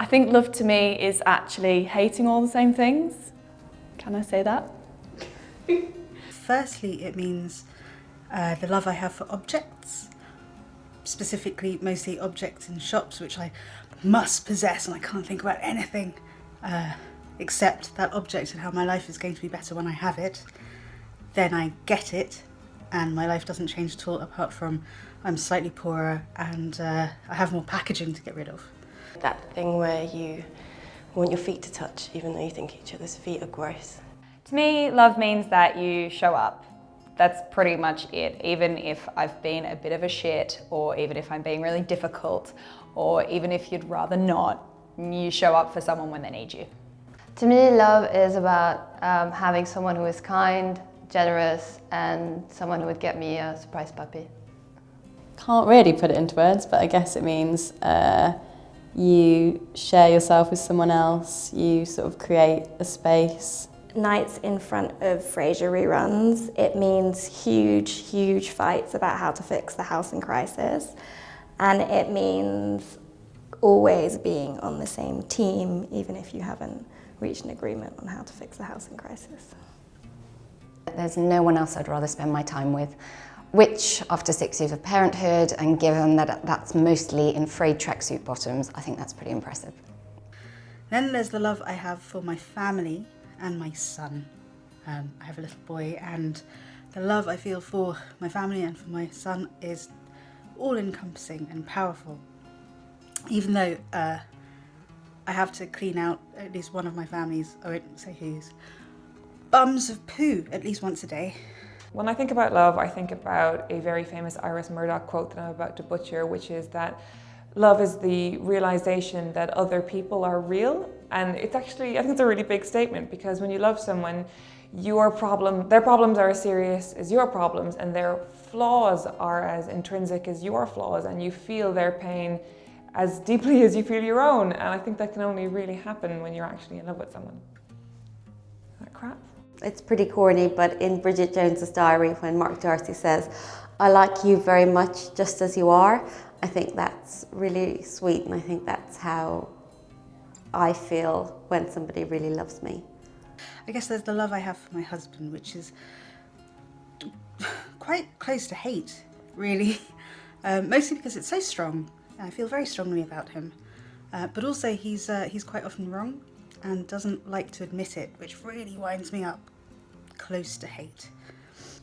think love to me is actually hating all the same things. Can I say that? Firstly, it means the love I have for objects, specifically mostly objects in shops which I must possess, and I can't think about anything except that object and how my life is going to be better when I have it. Then I get it and my life doesn't change at all, apart from I'm slightly poorer and I have more packaging to get rid of. That thing where you want your feet to touch even though you think each other's feet are gross. To me, love means that you show up. That's pretty much it. Even if I've been a bit of a shit, or even if I'm being really difficult, or even if you'd rather not, you show up for someone when they need you. To me, love is about having someone who is kind, generous, and someone who would get me a surprise puppy. Can't really put it into words, but I guess it means you share yourself with someone else, you sort of create a space. Nights in front of Frasier reruns, it means huge fights about how to fix the house in crisis. And it means always being on the same team, even if you haven't reached an agreement on how to fix the house in crisis. There's no one else I'd rather spend my time with, which after 6 years of parenthood, and given that that's mostly in frayed tracksuit bottoms, I think that's pretty impressive. Then there's the love I have for my family and my son. I have a little boy, and the love I feel for my family and for my son is all-encompassing and powerful. Even though I have to clean out at least one of my family's, I won't say whose, bums of poo at least once a day. When I think about love, I think about a very famous Iris Murdoch quote that I'm about to butcher, which is that love is the realization that other people are real. And it's actually, I think it's a really big statement, because when you love someone, their problems are as serious as your problems, and their flaws are as intrinsic as your flaws, and you feel their pain as deeply as you feel your own. And I think that can only really happen when you're actually in love with someone. Is that crap? It's pretty corny, but in Bridget Jones's Diary, when Mark Darcy says, "I like you very much just as you are," I think that's really sweet, and I think that's how I feel when somebody really loves me. I guess there's the love I have for my husband, which is quite close to hate, really. Mostly because it's so strong. I feel very strongly about him. But also he's quite often wrong and doesn't like to admit it, which really winds me up. Close to hate.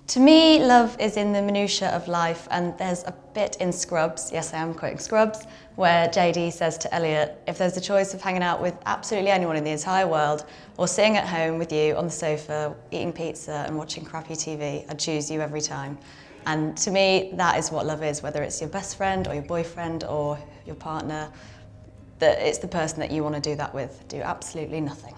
To me, love is in the minutiae of life, and there's a bit in Scrubs, yes I am quoting Scrubs, where JD says to Elliot, if there's a choice of hanging out with absolutely anyone in the entire world, or sitting at home with you on the sofa, eating pizza and watching crappy TV, I'd choose you every time. And to me, that is what love is, whether it's your best friend or your boyfriend or your partner, that it's the person that you want to do that with. Do absolutely nothing.